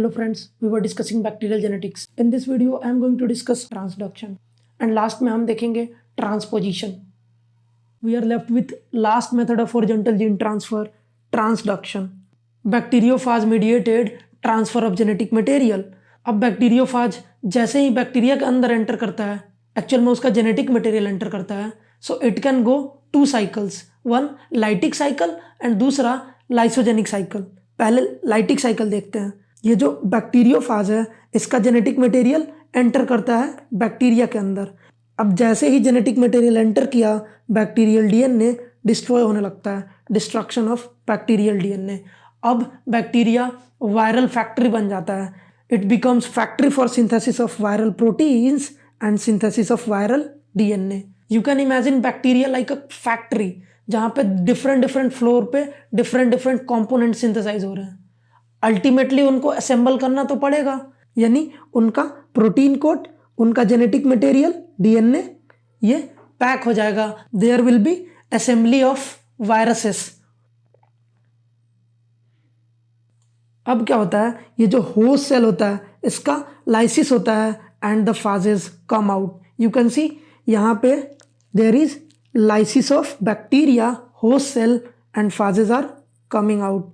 Hello friends, we were discussing bacterial genetics. In this video, I am going to discuss transduction. And last में हम देखेंगे transposition. We are left with last method of horizontal gene transfer, transduction. Bacteriophage mediated transfer of genetic material. अब bacteriophage जैसे ही bacteria के अंदर enter करता है, actual में उसका जेनेटिक मटेरियल एंटर करता है, so it can go 2 cycles, one lytic cycle and दूसरा लाइसोजेनिक साइकिल. पहले लाइटिक साइकिल देखते हैं. ये जो बैक्टीरियोफाज है, इसका जेनेटिक मटेरियल एंटर करता है बैक्टीरिया के अंदर. अब जैसे ही जेनेटिक मटेरियल एंटर किया, बैक्टीरियल डीएनए डिस्ट्रॉय होने लगता है, डिस्ट्रक्शन ऑफ बैक्टीरियल डीएनए. अब बैक्टीरिया वायरल फैक्ट्री बन जाता है. It becomes factory for synthesis of viral proteins and synthesis of viral DNA. You can imagine bacteria like a factory जहाँ पे डिफरेंट फ्लोर पे डिफरेंट कंपोनेंट सिंथेसाइज हो रहे हैं. अल्टीमेटली उनको असेंबल करना तो पड़ेगा, यानी उनका प्रोटीन कोड, उनका जेनेटिक मटेरियल डीएनए ये पैक हो जाएगा. There will be assembly of viruses. अब क्या होता है, ये जो होस्ट सेल होता है इसका लाइसिस होता है and the phages come out. You can see यहाँ पे there is lysis of bacteria, host cell and phases are coming out.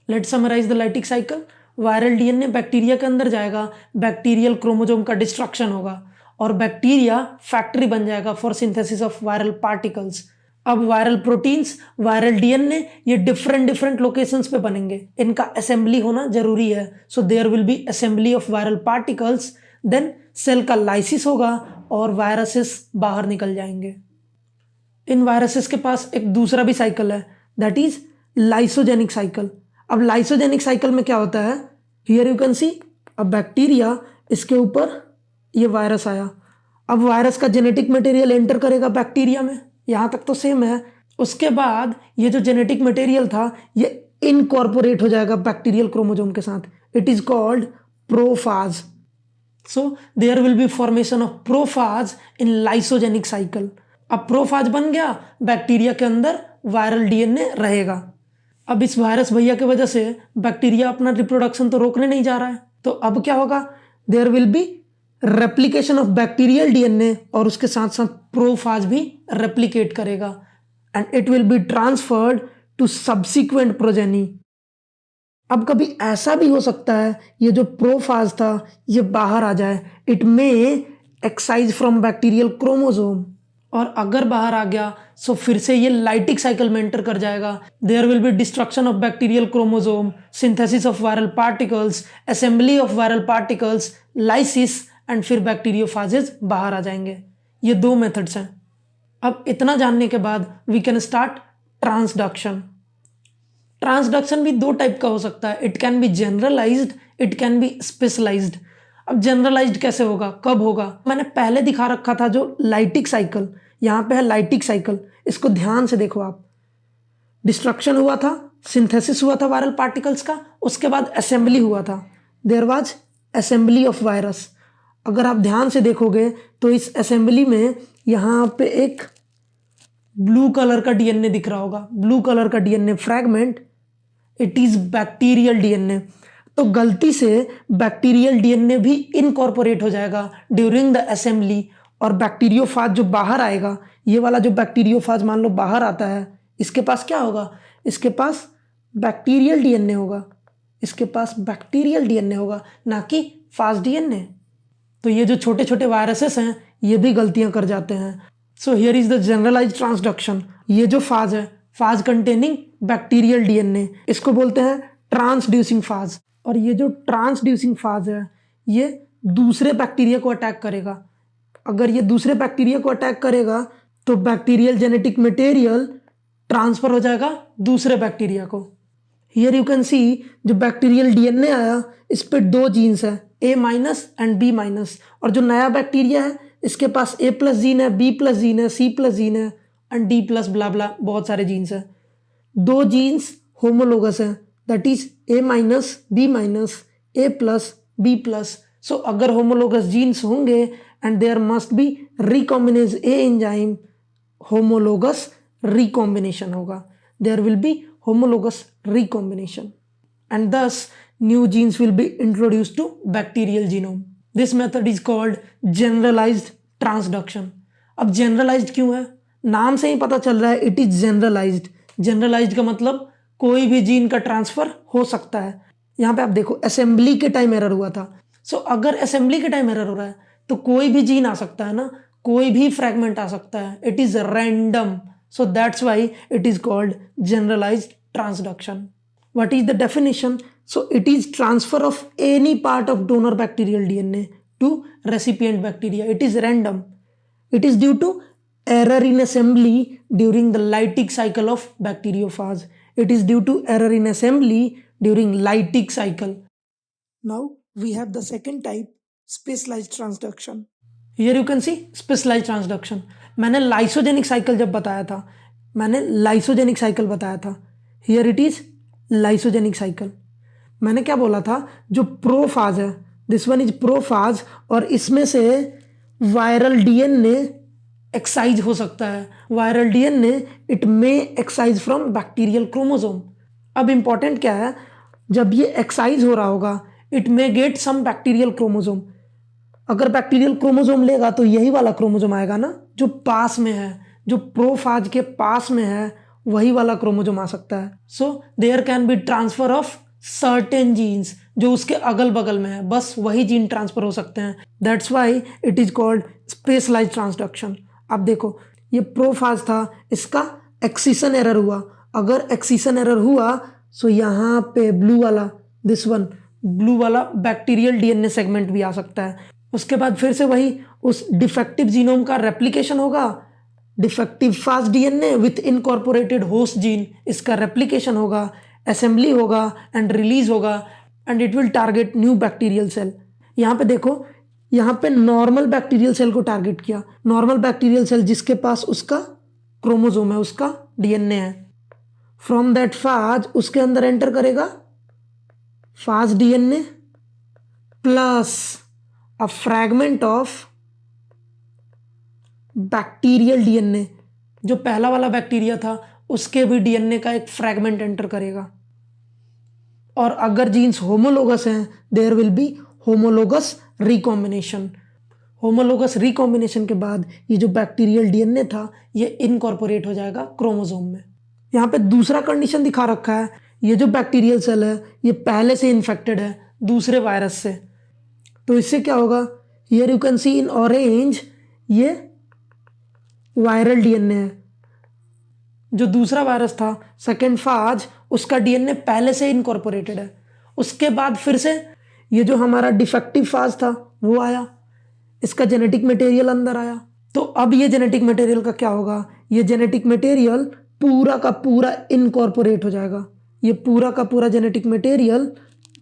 Let's summarize the lytic cycle. Viral DNA bacteria के अंदर जाएगा, बैक्टीरियल क्रोमोसोम का destruction होगा और bacteria factory बन जाएगा for synthesis of viral particles. अब वायरल प्रोटीन्स, वायरल डीएनए ये डिफरेंट लोकेशंस पे बनेंगे, इनका असेंबली होना जरूरी है. So there will be assembly of viral particles, then cell का लाइसिस होगा और वायरसेस बाहर निकल जाएंगे. इन वायरसेस के पास एक दूसरा भी साइकिल है, दैट इज लाइसोजेनिक साइकिल. अब लाइसोजेनिक साइकिल में क्या होता है, here you can C a bacteria, इसके ऊपर ये वायरस आया. अब वायरस का जेनेटिक मटेरियल एंटर करेगा बैक्टीरिया में, यहाँ तक तो सेम है. उसके बाद ये जो जेनेटिक मटेरियल था ये इनकॉर्पोरेट हो जाएगा बैक्टीरियल क्रोमोसोम के साथ. It is called prophage. So there will be formation of prophage in lysogenic cycle. अब प्रोफाज बन गया, बैक्टीरिया के अंदर वायरल डीएनए रहेगा. अब इस वायरस भैया की वजह से बैक्टीरिया अपना रिप्रोडक्शन तो रोकने नहीं जा रहा है, तो अब क्या होगा, there will be replication of bacterial DNA और उसके साथ साथ प्रोफाज भी रेप्लिकेट करेगा and it will be transferred to subsequent progeny. अब कभी ऐसा भी हो सकता है ये जो प्रोफाज था ये बाहर आ जाए, it may excise from bacterial chromosome, और अगर बाहर आ गया सो फिर से ये लाइटिक साइकिल में एंटर कर जाएगा. There will be destruction of bacterial chromosome, synthesis of viral particles, assembly of viral particles, lysis and फिर बैक्टीरियोफाजेस बाहर आ जाएंगे. ये 2 मेथड्स हैं. अब इतना जानने के बाद we can start transduction. Transduction भी 2 टाइप का हो सकता है. It can be generalized, it can be specialized. अब जनरलाइज्ड कैसे होगा, कब होगा, मैंने पहले दिखा रखा था जो लाइटिक साइकिल, यहाँ पे है लाइटिक साइकिल. इसको ध्यान से देखो आप. डिस्ट्रक्शन हुआ था, सिंथेसिस हुआ था वायरल पार्टिकल्स का, उसके बाद असेंबली हुआ था, there was assembly of virus. अगर आप ध्यान से देखोगे तो इस असेंबली में यहाँ पे एक ब्लू कलर का डीएनए दिख रहा होगा, ब्लू कलर का DNA fragment, it is bacterial DNA. तो गलती से बैक्टीरियल डीएनए भी इनकॉर्पोरेट हो जाएगा ड्यूरिंग द असेंबली और बैक्टीरियोफाज जो बाहर आएगा, ये वाला जो बैक्टीरियोफाज मान लो बाहर आता है, इसके पास क्या होगा, इसके पास बैक्टीरियल डीएनए होगा, इसके पास बैक्टीरियल डीएनए होगा, ना कि फाज डीएनए. तो ये जो छोटे छोटे वायरसेस हैं ये भी गलतियां कर जाते हैं. So here is the generalized transduction. ये जो फाज है, फाज कंटेनिंग बैक्टीरियल डीएनए, इसको बोलते हैं ट्रांसड्यूसिंग फाज. और ये जो ट्रांसड्यूसिंग फाज है ये दूसरे बैक्टीरिया को अटैक करेगा. अगर ये दूसरे बैक्टीरिया को अटैक करेगा तो बैक्टीरियल जेनेटिक मटेरियल ट्रांसफर हो जाएगा दूसरे बैक्टीरिया को. हियर यू कैन सी जो बैक्टीरियल डीएनए आया इस पे 2 जीन्स है, A- एंड B-. और जो नया बैक्टीरिया है इसके पास A+ जीन है, B+ जीन है, C+ जीन है एंड D+ ब्ला ब्ला बहुत सारे जीन्स है. 2 जीन्स होमोलोगस है, that is A-, B-, A+, B+. So अगर होमोलोगस जीन्स होंगे and there must be recombinase a enzyme, homologous recombination होगा. There will be homologous recombination. and thus new genes will be introduced to bacterial genome. This method is called generalized transduction. अब generalized क्यों है? नाम से ही पता चल रहा है it is generalized. Generalized का मतलब कोई भी जीन का ट्रांसफर हो सकता है. यहाँ पे आप देखो असेंबली के टाइम एरर हुआ था. सो अगर असेंबली के टाइम एरर हो रहा है तो कोई भी जीन आ सकता है ना, कोई भी फ्रैगमेंट आ सकता है. It is random. So that's why it is called generalized transduction. What is the definition? So it is transfer of any part of donor bacterial DNA to recipient bacteria. It is random. It is due to error in assembly during the lytic cycle of bacteriophage. It is due to error in assembly during lytic cycle. Now we have the second type, specialized transduction. Here you can see specialized transduction. मैंने lysogenic cycle जब बताया था, मैंने lysogenic cycle बताया था. Here it is lysogenic cycle. मैंने क्या बोला था? जो प्रोफाज है, दिस वन इज प्रोफाज, और इसमें से वायरल डीएनए एक्साइज हो सकता है. Viral DNA it may excise from bacterial chromosome. अब इंपॉर्टेंट क्या है? जब ये एक्साइज हो रहा होगा it may get some bacterial chromosome. अगर बैक्टीरियल क्रोमोसोम लेगा तो यही वाला क्रोमोसोम आएगा ना, जो पास में है, जो प्रोफाज के पास में है, वही वाला क्रोमोसोम आ सकता है. So there can be transfer of certain genes जो उसके अगल बगल में है, बस वही जीन ट्रांसफर हो सकते हैं. That's why it is called specialized transduction. अब देखो ये प्रोफाज था, इसका एक्सीशन एरर हुआ. अगर एक्सीशन एरर हुआ तो यहाँ पे ब्लू वाला, दिस वन ब्लू वाला बैक्टीरियल डीएनए सेगमेंट भी आ सकता है. उसके बाद फिर से वही उस डिफेक्टिव जीनोम का रेप्लिकेशन होगा. Defective fast DNA with incorporated host gene, इसका रेप्लिकेशन होगा, असेंबली होगा एंड रिलीज होगा and it will target new bacterial cell. यहाँ पे देखो, यहाँ पे नॉर्मल बैक्टीरियल सेल को टारगेट किया. नॉर्मल बैक्टीरियल सेल जिसके पास उसका क्रोमोसोम है, उसका डीएनए है. फ्रॉम दैट फाज उसके अंदर एंटर करेगा phage DNA plus a fragment of bacterial DNA. जो पहला वाला बैक्टीरिया था उसके भी डीएनए का एक फ्रैगमेंट एंटर करेगा. और अगर जीन्स होमोलोगस हैं there will be homologous recombination. Homologous recombination के बाद ये जो बैक्टीरियल डीएनए था ये इनकॉर्पोरेट हो जाएगा क्रोमोसोम में. यहाँ पे दूसरा कंडीशन दिखा रखा है. ये जो बैक्टीरियल सेल है ये पहले से इन्फेक्टेड है दूसरे वायरस से. तो इससे क्या होगा? Here you can C in orange ये वायरल डीएनए है. जो दूसरा वायरस था सेकेंड फाज, उसका डीएनए पहले से इनकॉर्पोरेटेड है. उसके बाद फिर से ये जो हमारा डिफेक्टिव फाज था वो आया, इसका जेनेटिक मटेरियल अंदर आया. तो अब ये जेनेटिक मटेरियल का क्या होगा? ये जेनेटिक मटेरियल पूरा का पूरा इनकॉर्पोरेट हो जाएगा. ये पूरा का पूरा जेनेटिक मटेरियल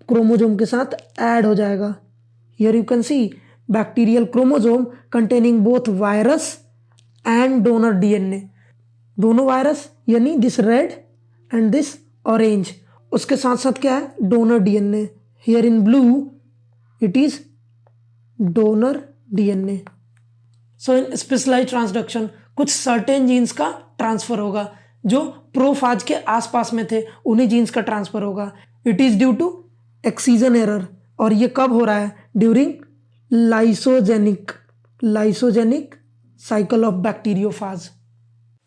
क्रोमोसोम के साथ ऐड हो जाएगा. Here you can see bacterial chromosome containing both virus and donor DNA. दोनों वायरस यानी this red and this orange, उसके साथ साथ क्या है? Donor DNA. Here in blue it is donor DNA. So in specialized transduction कुछ certain genes का transfer होगा. जो प्रोफाज के आसपास में थे उन्हीं जीन्स का ट्रांसफर होगा. It is due to excision error. और ये कब हो रहा है? During lysogenic cycle of bacteriophage.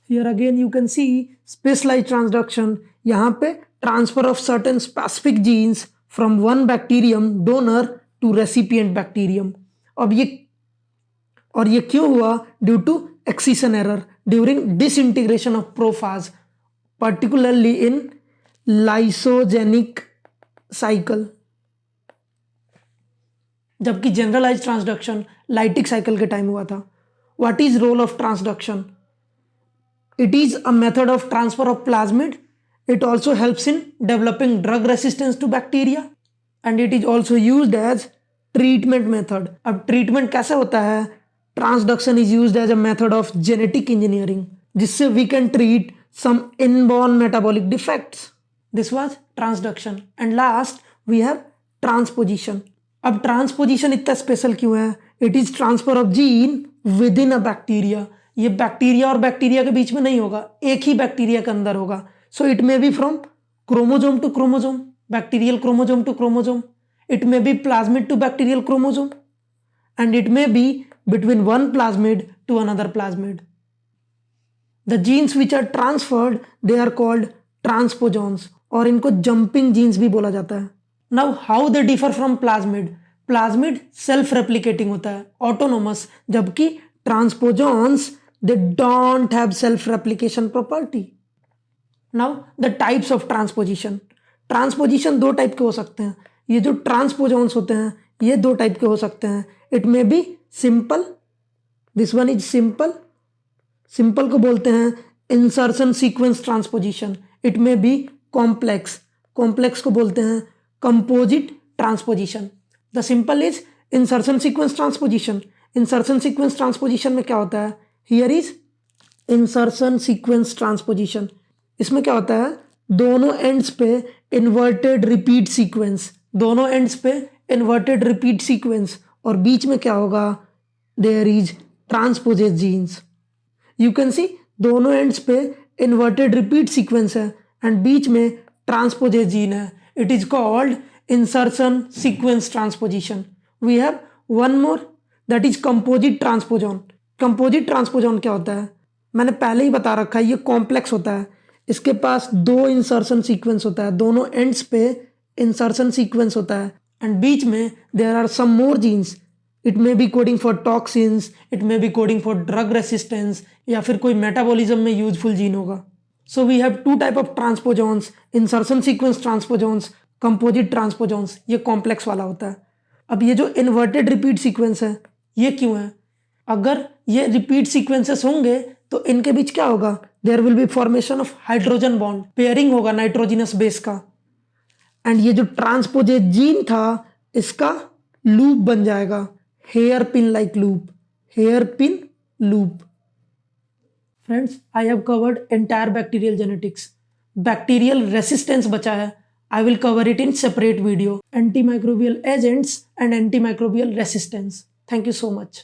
Here again you can see specialized transduction. यहाँ पे transfer of certain specific genes from one bacterium donor to recipient bacterium. अब ये क्यों हुआ? Due to excision error during disintegration of prophage, particularly in lysogenic cycle. जबकि generalised transduction lytic cycle के time हुआ था. What is role of transduction? It is a method of transfer of plasmid. It also helps in developing drug resistance to bacteria and it is also used as treatment method. अब treatment कैसे होता है? Transduction is used as a method of genetic engineering जिससे we can treat some inborn metabolic defects. This was transduction. And last we have transposition. अब transposition इतना special क्यों है? It is transfer of gene with in a bacteria. ये bacteria और bacteria के बीच में नहीं होगा, एक ही बैक्टीरिया के अंदर होगा. So it may be from chromosome to chromosome. bacterial chromosome to chromosome. It may be plasmid to bacterial chromosome, and it may be between one plasmid to another plasmid. The genes which are transferred, they are called transposons, और इनको jumping genes भी बोला जाता है. Now how they differ from plasmid? Plasmid self replicating होता है, autonomous, जबकि transposons they don't have self replication property. Now the types of transposition. Transposition दो टाइप के हो सकते हैं. ये जो ट्रांसपोजॉन्स होते हैं ये दो टाइप के हो सकते हैं. It may be simple, this one is simple. Simple को बोलते हैं insertion sequence transposition. It may be complex, complex को बोलते हैं composite transposition. The simple is insertion sequence transposition. Insertion sequence transposition में क्या होता है? Here is insertion sequence transposition. इसमें क्या होता है? दोनों एंड्स पे इन्वर्टेड रिपीट सीक्वेंस, दोनों एंड्स पे इन्वर्टेड रिपीट सीक्वेंस, और बीच में क्या होगा? There is ट्रांसपोजेज genes. You can see दोनों एंड्स पे इन्वर्टेड रिपीट सीक्वेंस है एंड बीच में ट्रांसपोजेज जीन है. It is called insertion sequence transposition. We have one more, that is composite transposon. Composite transposon क्या होता है? मैंने पहले ही बता रखा है, ये कॉम्प्लेक्स होता है. इसके पास दो इंसर्शन सीक्वेंस होता है, दोनों एंड्स पे इंसर्शन सीक्वेंस होता है एंड बीच में there are some more genes. It may be coding for toxins, it may be coding for drug resistance, या फिर कोई मेटाबॉलिज्म में यूजफुल जीन होगा. So we have two type of transposons, insertion sequence transposons, composite transposons. ये complex वाला होता है. अब ये जो इन्वर्टेड रिपीट सीक्वेंस है ये क्यों है? अगर ये रिपीट सीक्वेंसेस होंगे तो इनके बीच क्या होगा? There will be formation of hydrogen bond, pairing होगा नाइट्रोजिनस बेस का. एंड ये जो ट्रांसपोजेज जीन था इसका लूप बन जाएगा, hairpin like loop, hairpin loop. Friends, I have covered entire bacterial genetics. Bacterial resistance बचा है, I will cover it in separate video. Antimicrobial agents and antimicrobial resistance. Thank you so much.